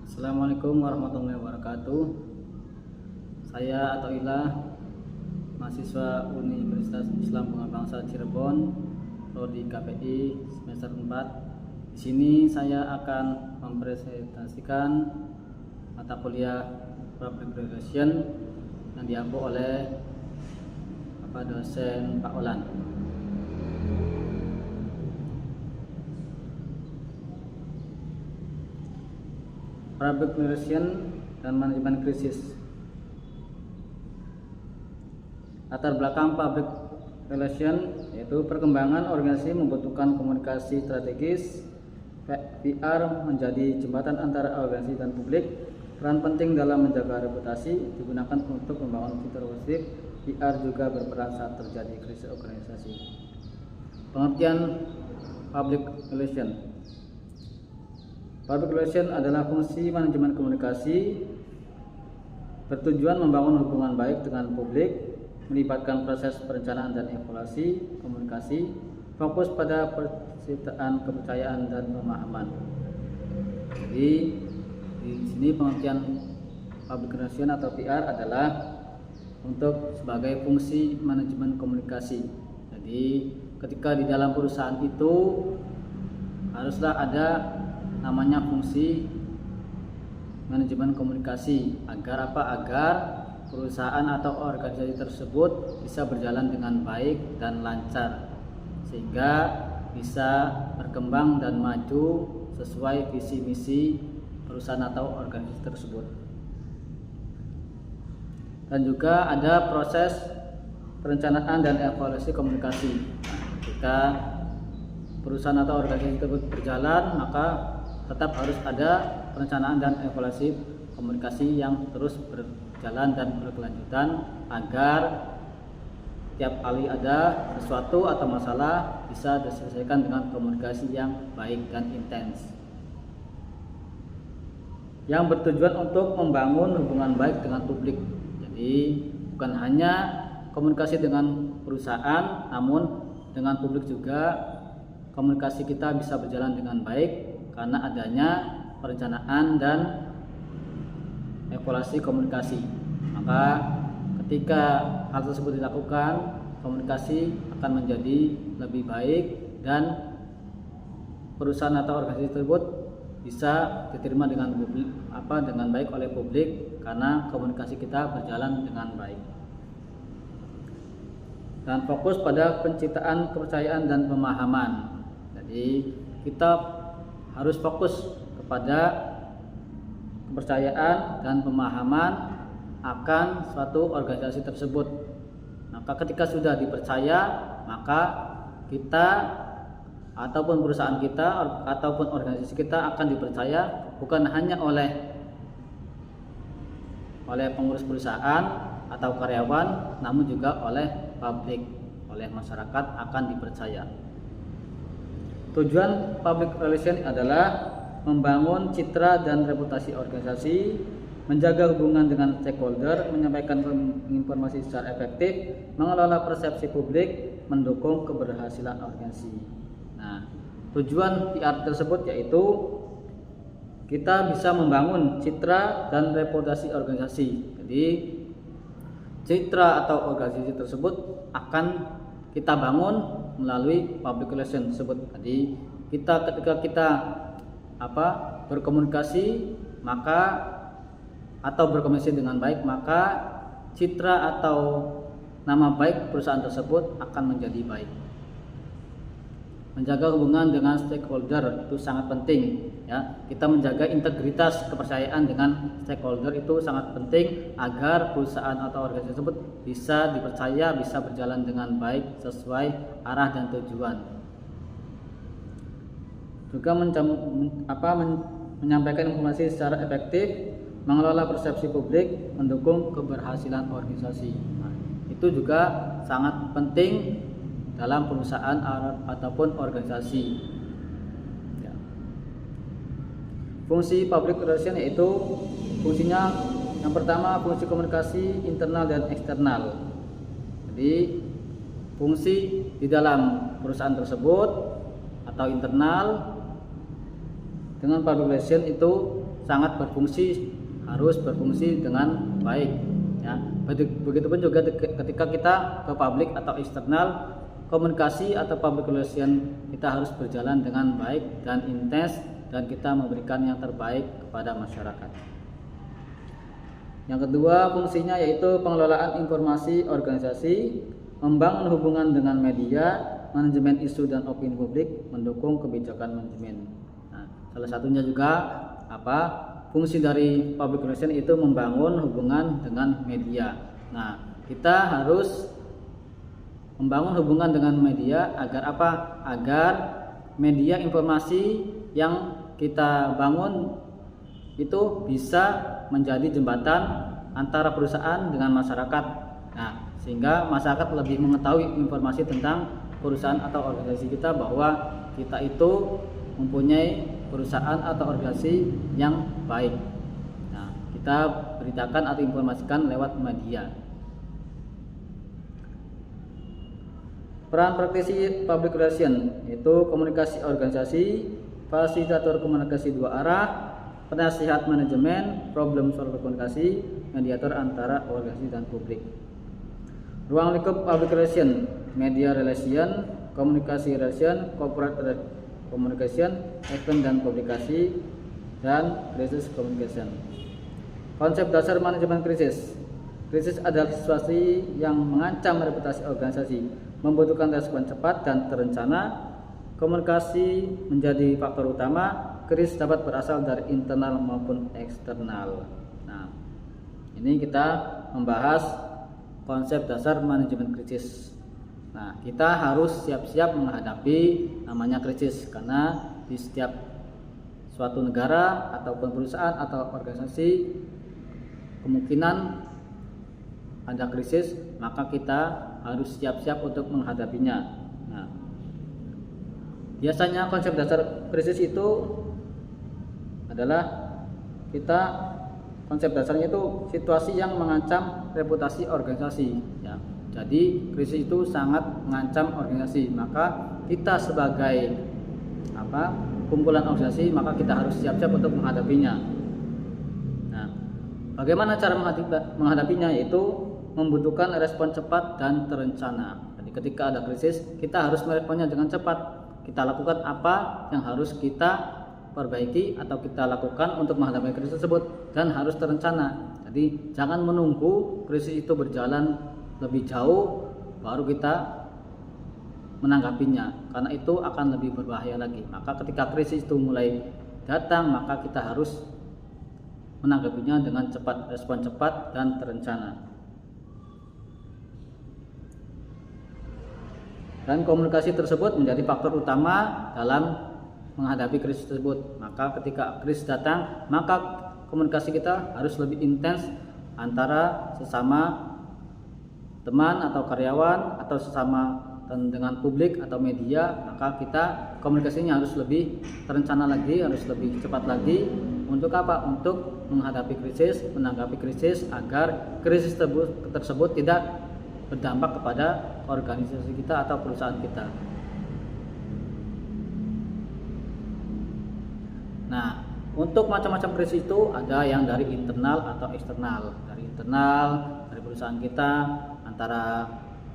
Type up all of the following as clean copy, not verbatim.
Assalamualaikum warahmatullahi wabarakatuh. Saya Atoilah, mahasiswa Universitas Islam Bangsa Cirebon, prodi KPI semester 4. Di sini saya akan mempresentasikan mata kuliah Public Relation yang diampu oleh dosen Pak Olan. Public Relation dan Manajemen Krisis. Latar belakang Public Relation yaitu perkembangan organisasi membutuhkan komunikasi strategis. PR menjadi jembatan antara organisasi dan publik. Peran penting dalam menjaga reputasi digunakan untuk membangun citra positif. PR juga berperan saat terjadi krisis organisasi. Pengertian Public Relation. Public Relation adalah fungsi manajemen komunikasi bertujuan membangun hubungan baik dengan publik, melibatkan proses perencanaan dan evaluasi komunikasi, fokus pada penciptaan kepercayaan dan pemahaman. Jadi di sini pengertian Public Relation atau PR adalah untuk sebagai fungsi manajemen komunikasi. Jadi ketika di dalam perusahaan itu haruslah ada namanya fungsi manajemen komunikasi agar agar perusahaan atau organisasi tersebut bisa berjalan dengan baik dan lancar sehingga bisa berkembang dan maju sesuai visi misi perusahaan atau organisasi tersebut. Dan juga ada proses perencanaan dan evaluasi komunikasi. Ketika perusahaan atau organisasi tersebut berjalan, maka tetap harus ada perencanaan dan evaluasi komunikasi yang terus berjalan dan berkelanjutan agar tiap kali ada sesuatu atau masalah bisa diselesaikan dengan komunikasi yang baik dan intens yang bertujuan untuk membangun hubungan baik dengan publik. Jadi bukan hanya komunikasi dengan perusahaan, namun dengan publik juga komunikasi kita bisa berjalan dengan baik karena adanya perencanaan dan evaluasi komunikasi. Maka ketika hal tersebut dilakukan, komunikasi akan menjadi lebih baik dan perusahaan atau organisasi tersebut bisa diterima dengan publik, dengan baik oleh publik karena komunikasi kita berjalan dengan baik. Dan fokus pada penciptaan kepercayaan dan pemahaman. Jadi kita harus fokus kepada kepercayaan dan pemahaman akan suatu organisasi tersebut. Maka ketika sudah dipercaya, maka kita ataupun perusahaan kita ataupun organisasi kita akan dipercaya bukan hanya oleh pengurus perusahaan atau karyawan, namun juga oleh publik, oleh masyarakat akan dipercaya. Tujuan Public Relation adalah membangun citra dan reputasi organisasi, menjaga hubungan dengan stakeholder, menyampaikan informasi secara efektif, mengelola persepsi publik, mendukung keberhasilan organisasi. Nah, tujuan PR tersebut yaitu kita bisa membangun citra dan reputasi organisasi. Jadi citra atau organisasi tersebut akan kita bangun melalui public relation tersebut. Jadi ketika kita berkomunikasi berkomunikasi dengan baik, maka citra atau nama baik perusahaan tersebut akan menjadi baik. Menjaga hubungan dengan stakeholder itu sangat penting, ya. Kita menjaga integritas kepercayaan dengan stakeholder itu sangat penting agar perusahaan atau organisasi tersebut bisa dipercaya, bisa berjalan dengan baik sesuai arah dan tujuan. Juga menyampaikan informasi secara efektif, mengelola persepsi publik, mendukung keberhasilan organisasi. Nah, itu juga sangat penting dalam perusahaan ataupun organisasi. Ya. Fungsi public relation yaitu fungsinya yang pertama fungsi komunikasi internal dan eksternal. Jadi fungsi di dalam perusahaan tersebut atau internal dengan public relation itu sangat berfungsi, harus berfungsi dengan baik ya. Begitupun juga ketika kita ke publik atau eksternal, komunikasi atau public relation kita harus berjalan dengan baik dan intens, dan kita memberikan yang terbaik kepada masyarakat. Yang kedua, fungsinya yaitu pengelolaan informasi organisasi, membangun hubungan dengan media, manajemen isu dan opini publik, mendukung kebijakan manajemen. Nah, salah satunya juga fungsi dari public relation itu membangun hubungan dengan media. Nah, kita harus membangun hubungan dengan media agar agar media informasi yang kita bangun itu bisa menjadi jembatan antara perusahaan dengan masyarakat. Nah, sehingga masyarakat lebih mengetahui informasi tentang perusahaan atau organisasi kita, bahwa kita itu mempunyai perusahaan atau organisasi yang baik. Nah, kita beritakan atau informasikan lewat media. Peran praktisi public relation yaitu komunikasi organisasi, fasilitator komunikasi dua arah, penasihat manajemen, problem solver komunikasi, mediator antara organisasi dan publik. Ruang lingkup public relation, media relation, komunikasi relation, corporate communication, event dan publikasi, dan krisis communication. Konsep dasar manajemen krisis. Krisis adalah situasi yang mengancam reputasi organisasi, membutuhkan respon cepat dan terencana. Komunikasi menjadi faktor utama. Krisis dapat berasal dari internal maupun eksternal. Nah, ini kita membahas konsep dasar manajemen krisis. Nah, kita harus siap-siap menghadapi namanya krisis, karena di setiap suatu negara ataupun perusahaan atau organisasi kemungkinan ada krisis, maka kita harus siap-siap untuk menghadapinya. Nah, biasanya konsep dasar krisis itu adalah konsep dasarnya itu situasi yang mengancam reputasi organisasi ya. Jadi krisis itu sangat mengancam organisasi, maka kita sebagai kumpulan organisasi, maka kita harus siap-siap untuk menghadapinya. Nah, bagaimana cara menghadapinya? Yaitu membutuhkan respon cepat dan terencana. Jadi ketika ada krisis, kita harus meresponnya dengan cepat. Kita lakukan apa yang harus kita perbaiki atau kita lakukan untuk menghadapi krisis tersebut, dan harus terencana. Jadi jangan menunggu krisis itu berjalan lebih jauh baru kita menanggapinya, karena itu akan lebih berbahaya lagi. Maka ketika krisis itu mulai datang, maka kita harus menanggapinya dengan cepat, respon cepat dan terencana. Dan komunikasi tersebut menjadi faktor utama dalam menghadapi krisis tersebut. Maka ketika krisis datang, maka komunikasi kita harus lebih intens antara sesama teman atau karyawan, atau sesama dengan publik atau media. Maka kita komunikasinya harus lebih terencana lagi, harus lebih cepat lagi. Untuk apa? Untuk menghadapi krisis, menanggapi krisis, agar krisis tersebut tidak berdampak kepada organisasi kita atau perusahaan kita. Nah, untuk macam-macam krisis itu ada yang dari internal atau eksternal. Dari internal, dari perusahaan kita,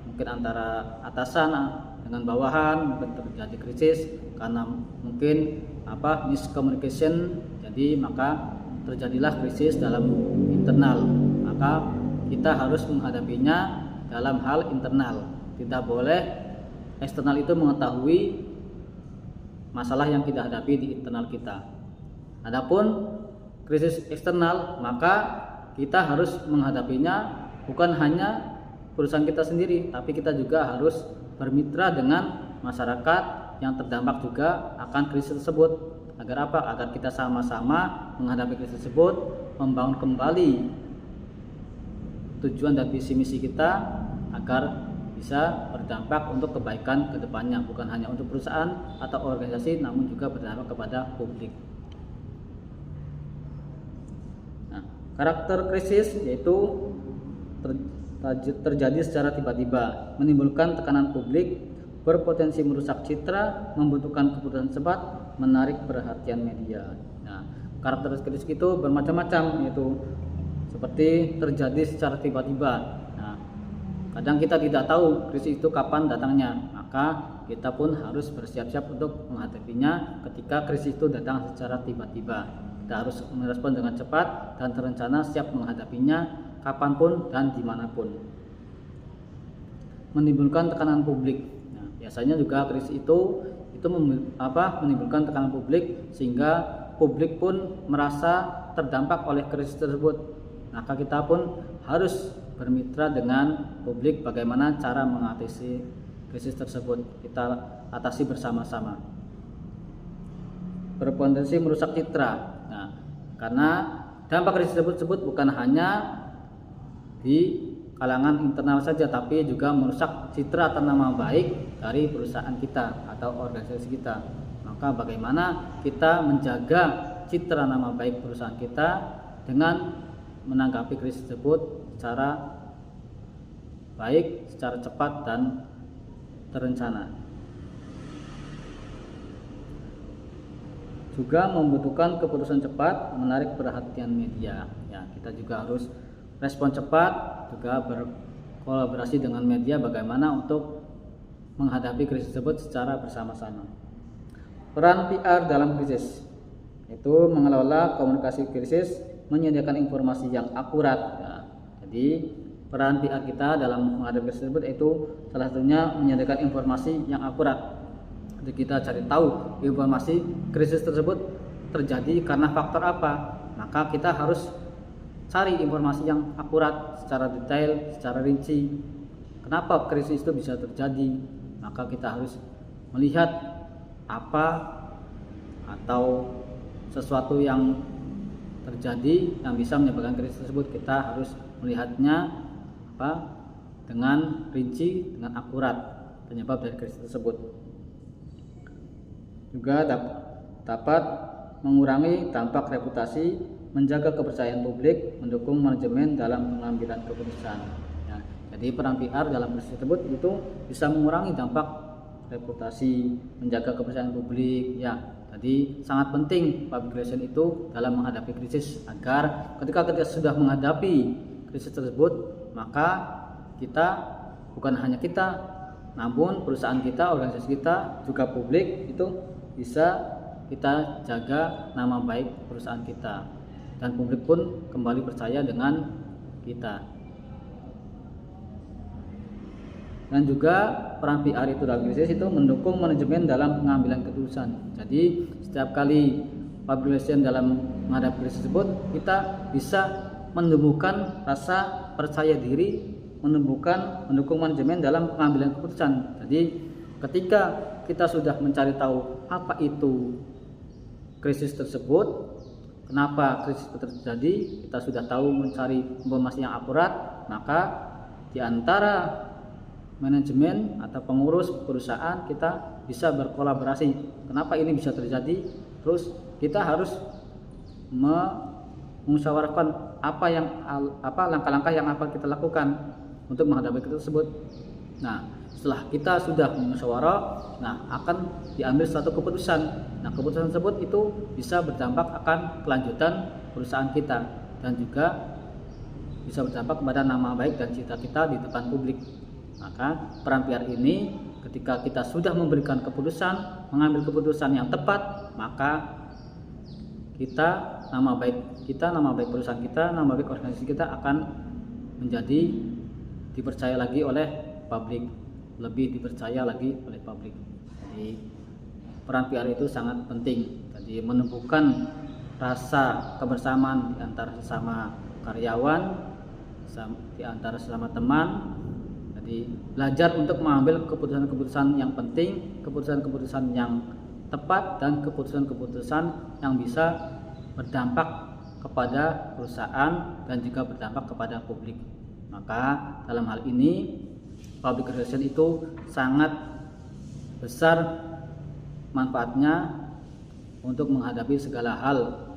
mungkin antara atasan dengan bawahan mungkin terjadi krisis karena mungkin miscommunication. Jadi maka terjadilah krisis dalam internal. Maka kita harus menghadapinya dalam hal internal. Tidak boleh eksternal itu mengetahui masalah yang kita hadapi di internal kita. Adapun krisis eksternal, maka kita harus menghadapinya bukan hanya perusahaan kita sendiri, tapi kita juga harus bermitra dengan masyarakat yang terdampak juga akan krisis tersebut. Agar apa? Agar kita sama-sama menghadapi krisis tersebut, membangun kembali tujuan dan visi misi kita agar bisa berdampak untuk kebaikan ke depannya, bukan hanya untuk perusahaan atau organisasi, namun juga berdampak kepada publik. Nah, karakter krisis yaitu terjadi secara tiba-tiba, menimbulkan tekanan publik, berpotensi merusak citra, membutuhkan keputusan cepat, menarik perhatian media. Nah, karakteristik itu bermacam-macam, yaitu seperti terjadi secara tiba-tiba. Nah, kadang kita tidak tahu krisis itu kapan datangnya, maka kita pun harus bersiap-siap untuk menghadapinya ketika krisis itu datang secara tiba-tiba. Kita harus merespon dengan cepat dan terencana, siap menghadapinya kapanpun dan dimanapun. Menimbulkan tekanan publik. Nah, biasanya juga krisis itu menimbulkan tekanan publik sehingga publik pun merasa terdampak oleh krisis tersebut. Maka kita pun harus bermitra dengan publik bagaimana cara mengatasi krisis tersebut. Kita atasi bersama-sama. Berpotensi merusak citra. Nah, karena dampak krisis tersebut bukan hanya di kalangan internal saja, tapi juga merusak citra atau nama baik dari perusahaan kita atau organisasi kita. Maka bagaimana kita menjaga citra nama baik perusahaan kita dengan menanggapi krisis tersebut secara baik, secara cepat dan terencana. Juga membutuhkan keputusan cepat, menarik perhatian media. Ya, kita juga harus respon cepat, juga berkolaborasi dengan media bagaimana untuk menghadapi krisis tersebut secara bersama-sama. Peran PR dalam krisis itu mengelola komunikasi krisis, menyediakan informasi yang akurat. Ya, jadi peran PR kita dalam menghadapi krisis tersebut itu salah satunya menyediakan informasi yang akurat. Jadi kita cari tahu informasi krisis tersebut terjadi karena faktor apa, maka kita harus cari informasi yang akurat, secara detail, secara rinci. Kenapa krisis itu bisa terjadi? Maka kita harus melihat apa atau sesuatu yang terjadi yang bisa menyebabkan krisis tersebut. Kita harus melihatnya dengan rinci, dengan akurat penyebab dari krisis tersebut. Juga dapat mengurangi dampak reputasi, menjaga kepercayaan publik, mendukung manajemen dalam pengambilan keputusan. Ya, jadi peran PR dalam krisis tersebut itu bisa mengurangi dampak reputasi, menjaga kepercayaan publik. Ya, jadi sangat penting public relation itu dalam menghadapi krisis, agar ketika kita sudah menghadapi krisis tersebut, maka kita, bukan hanya kita, namun perusahaan kita, organisasi kita, juga publik itu bisa kita jaga nama baik perusahaan kita, dan publik pun kembali percaya dengan kita. Dan juga peran PR itu dalam krisis itu mendukung manajemen dalam pengambilan keputusan. Jadi setiap kali public relation dalam menghadapi krisis tersebut, kita bisa menumbuhkan rasa percaya diri, mendukung manajemen dalam pengambilan keputusan. Jadi ketika kita sudah mencari tahu apa itu krisis tersebut, kenapa krisis itu terjadi, kita sudah tahu mencari informasi yang akurat, maka di antara manajemen atau pengurus perusahaan kita bisa berkolaborasi. Kenapa ini bisa terjadi? Terus kita harus memusyawarahkan apa langkah-langkah yang akan kita lakukan untuk menghadapi krisis tersebut. Nah, setelah kita sudah bermusyawarah, akan diambil suatu keputusan. Nah, keputusan tersebut itu bisa berdampak akan kelanjutan perusahaan kita, dan juga bisa berdampak kepada nama baik dan citra kita di depan publik. Maka peran PR ini, ketika kita sudah memberikan keputusan, mengambil keputusan yang tepat, maka kita, nama baik kita, nama baik perusahaan kita, nama baik organisasi kita akan menjadi dipercaya lagi oleh publik, lebih dipercaya lagi oleh publik. Jadi peran PR itu sangat penting. Jadi menumbuhkan rasa kebersamaan di antara sesama karyawan, di antara sesama teman. Jadi belajar untuk mengambil keputusan-keputusan yang penting, keputusan-keputusan yang tepat, dan keputusan-keputusan yang bisa berdampak kepada perusahaan dan juga berdampak kepada publik. Maka dalam hal ini public relation itu sangat besar manfaatnya untuk menghadapi segala hal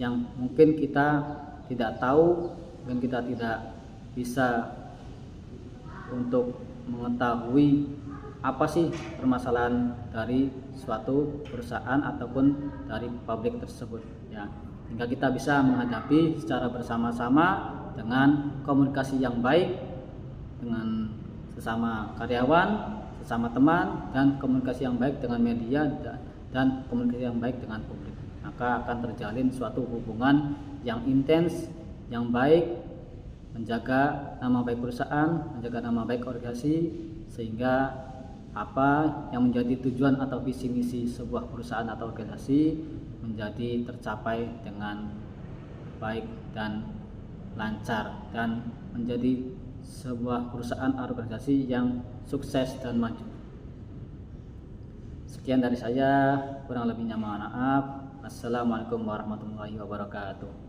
yang mungkin kita tidak tahu, mungkin kita tidak bisa untuk mengetahui apa sih permasalahan dari suatu perusahaan ataupun dari publik tersebut. Ya, sehingga kita bisa menghadapi secara bersama-sama dengan komunikasi yang baik dengan sesama karyawan, sesama teman, dan komunikasi yang baik dengan media dan komunikasi yang baik dengan publik. Maka akan terjalin suatu hubungan yang intens, yang baik, menjaga nama baik perusahaan, menjaga nama baik organisasi, sehingga apa yang menjadi tujuan atau visi misi sebuah perusahaan atau organisasi menjadi tercapai dengan baik dan lancar, dan menjadi sebuah perusahaan organisasi yang sukses dan maju. Sekian dari saya, kurang lebihnya mohon maaf. Assalamualaikum warahmatullahi wabarakatuh.